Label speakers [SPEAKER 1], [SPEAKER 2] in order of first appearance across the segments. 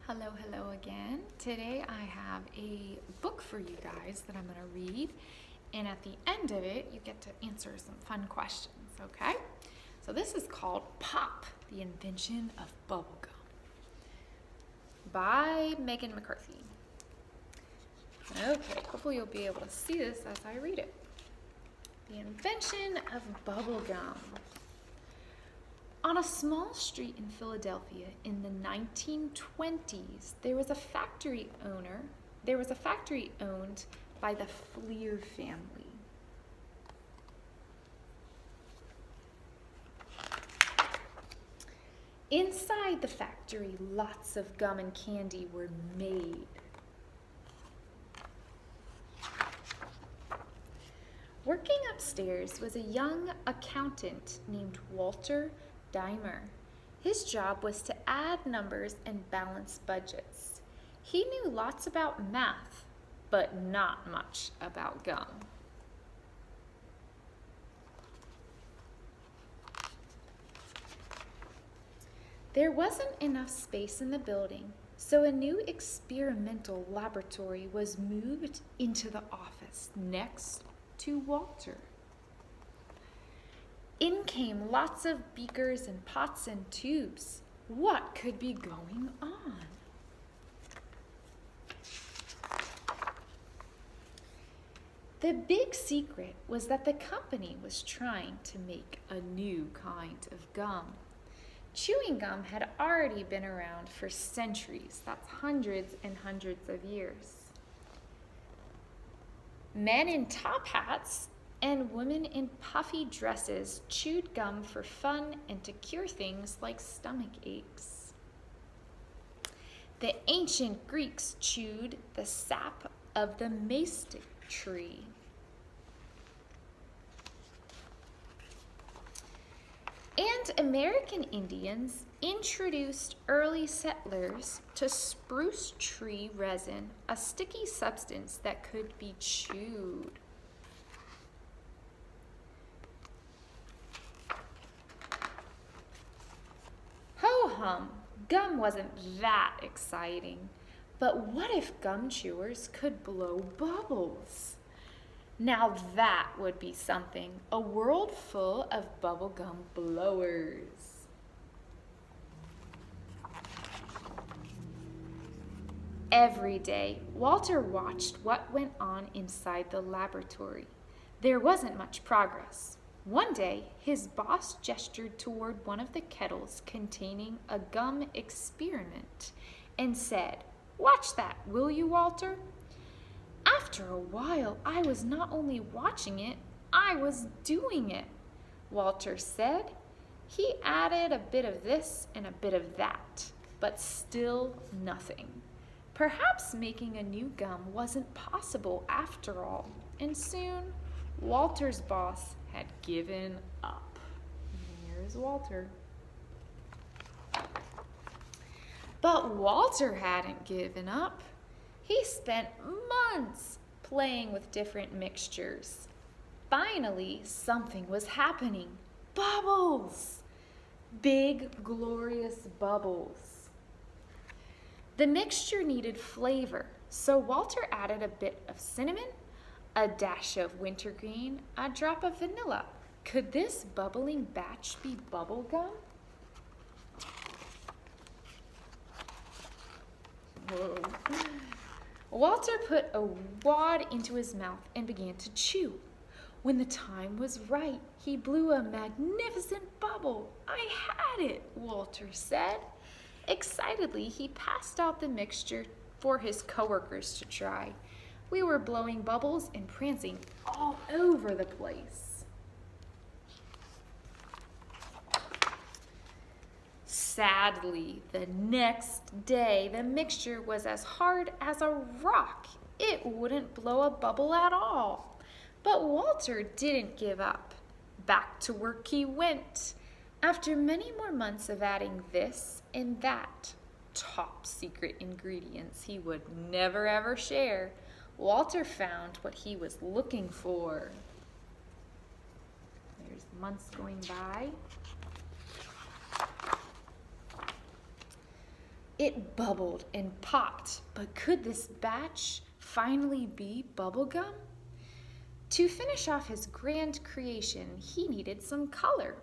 [SPEAKER 1] Hello again. Today I have a book for you guys that I'm going to read, and at the end of it, you get to answer some fun questions, okay? So this is called Pop, the Invention of Bubble Gum by Megan McCarthy. Okay, hopefully you'll be able to see this as I read it. The Invention of Bubble Gum. On a small street in Philadelphia in the 1920s, there was a factory owned by the Fleer family. Inside the factory, lots of gum and candy were made. Working upstairs was a young accountant named Walter Dimer. His job was to add numbers and balance budgets. He knew lots about math, but not much about gum. There wasn't enough space in the building, so a new experimental laboratory was moved into the office next to Walter. In came lots of beakers and pots and tubes. What could be going on? The big secret was that the company was trying to make a new kind of gum. Chewing gum had already been around for centuries. That's hundreds and hundreds of years. Men in top hats and women in puffy dresses chewed gum for fun and to cure things like stomach aches. The ancient Greeks chewed the sap of the mastic tree. And American Indians introduced early settlers to spruce tree resin, a sticky substance that could be chewed. Ho-hum, gum wasn't that exciting. But what if gum chewers could blow bubbles? Now that would be something, a world full of bubblegum blowers. Every day, Walter watched what went on inside the laboratory. There wasn't much progress. One day, his boss gestured toward one of the kettles containing a gum experiment and said, "Watch that, will you, Walter?" After a while, I was not only watching it, I was doing it, Walter said. He added a bit of this and a bit of that, but still nothing. Perhaps making a new gum wasn't possible after all, and soon Walter's boss had given up. Here's Walter. But Walter hadn't given up. He spent months playing with different mixtures. Finally, something was happening. Bubbles! Big, glorious bubbles. The mixture needed flavor, so Walter added a bit of cinnamon, a dash of wintergreen, a drop of vanilla. Could this bubbling batch be bubble gum? Whoa. Walter put a wad into his mouth and began to chew. When the time was right, he blew a magnificent bubble. "I had it," Walter said. Excitedly, he passed out the mixture for his coworkers to try. We were blowing bubbles and prancing all over the place. Sadly, the next day, the mixture was as hard as a rock. It wouldn't blow a bubble at all. But Walter didn't give up. Back to work he went. After many more months of adding this and that, top secret ingredients he would never ever share, Walter found what he was looking for. There's months going by. It bubbled and popped, but could this batch finally be bubble gum? To finish off his grand creation, he needed some color.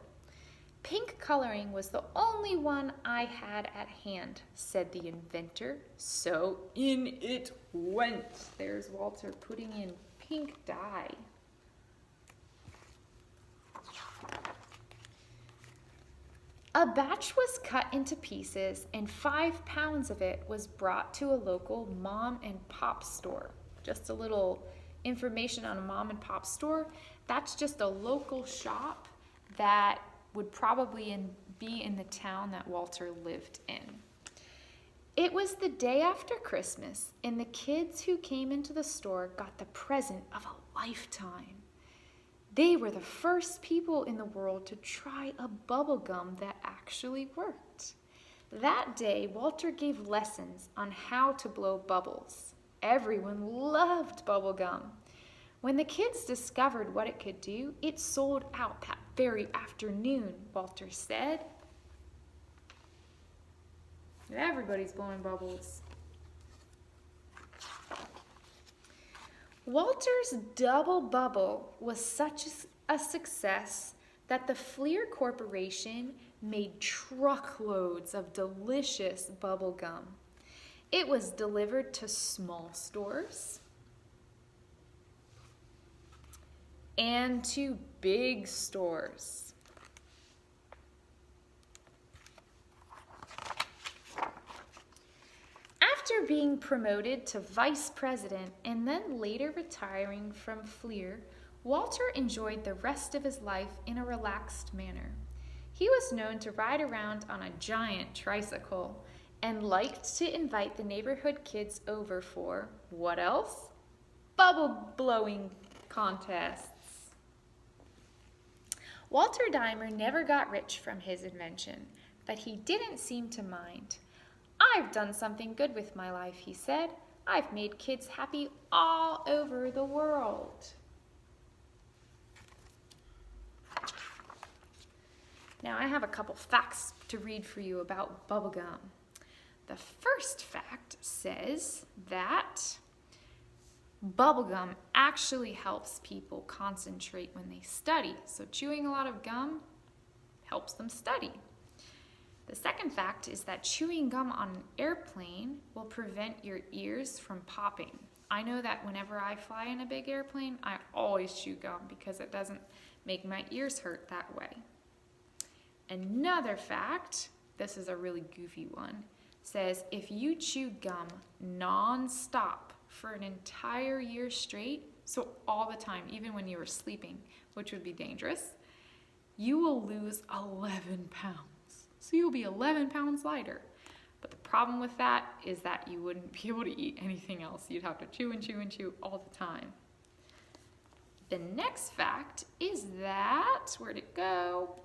[SPEAKER 1] Pink coloring was the only one I had at hand, said the inventor. So in it went. There's Walter putting in pink dye. A batch was cut into pieces, and 5 pounds of it was brought to a local mom and pop store. Just a little information on a mom and pop store. That's just a local shop that would probably be in the town that Walter lived in. It was the day after Christmas, and the kids who came into the store got the present of a lifetime. They were the first people in the world to try a bubble gum that actually worked. That day, Walter gave lessons on how to blow bubbles. Everyone loved bubble gum. When the kids discovered what it could do, it sold out that very afternoon, Walter said. Everybody's blowing bubbles. Walter's double bubble was such a success that the Fleer Corporation made truckloads of delicious bubble gum. It was delivered to small stores and to big stores. After being promoted to vice president and then later retiring from Fleer, Walter enjoyed the rest of his life in a relaxed manner. He was known to ride around on a giant tricycle and liked to invite the neighborhood kids over for, what else? Bubble blowing contests. Walter Dimer never got rich from his invention, but he didn't seem to mind. I've done something good with my life, he said. I've made kids happy all over the world. Now I have a couple facts to read for you about bubblegum. The first fact says that bubblegum actually helps people concentrate when they study. So chewing a lot of gum helps them study. The second fact is that chewing gum on an airplane will prevent your ears from popping. I know that whenever I fly in a big airplane, I always chew gum because it doesn't make my ears hurt that way. Another fact, this is a really goofy one, says if you chew gum non-stop for an entire year straight, so all the time, even when you were sleeping, which would be dangerous, you will lose 11 pounds. So you'll be 11 pounds lighter. But the problem with that is that you wouldn't be able to eat anything else. You'd have to chew and chew and chew all the time. The next fact is that, where'd it go?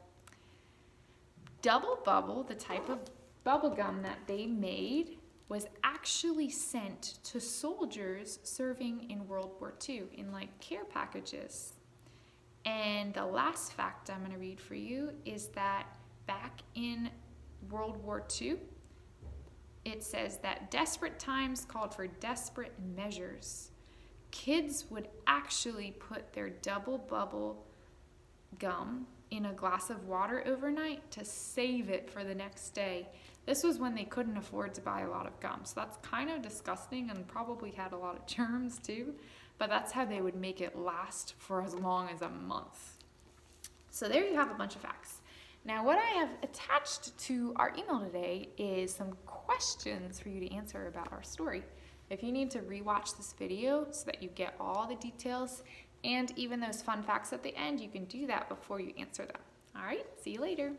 [SPEAKER 1] Double Bubble, the type of bubble gum that they made, was actually sent to soldiers serving in World War II in like care packages. And the last fact I'm going to read for you is that back in World War II, it says that desperate times called for desperate measures. Kids would actually put their double bubble gum in a glass of water overnight to save it for the next day. This was when they couldn't afford to buy a lot of gum. So that's kind of disgusting and probably had a lot of germs too, but that's how they would make it last for as long as a month. So there you have a bunch of facts. Now what I have attached to our email today is some questions for you to answer about our story. If you need to rewatch this video so that you get all the details and even those fun facts at the end, you can do that before you answer them. All right, see you later.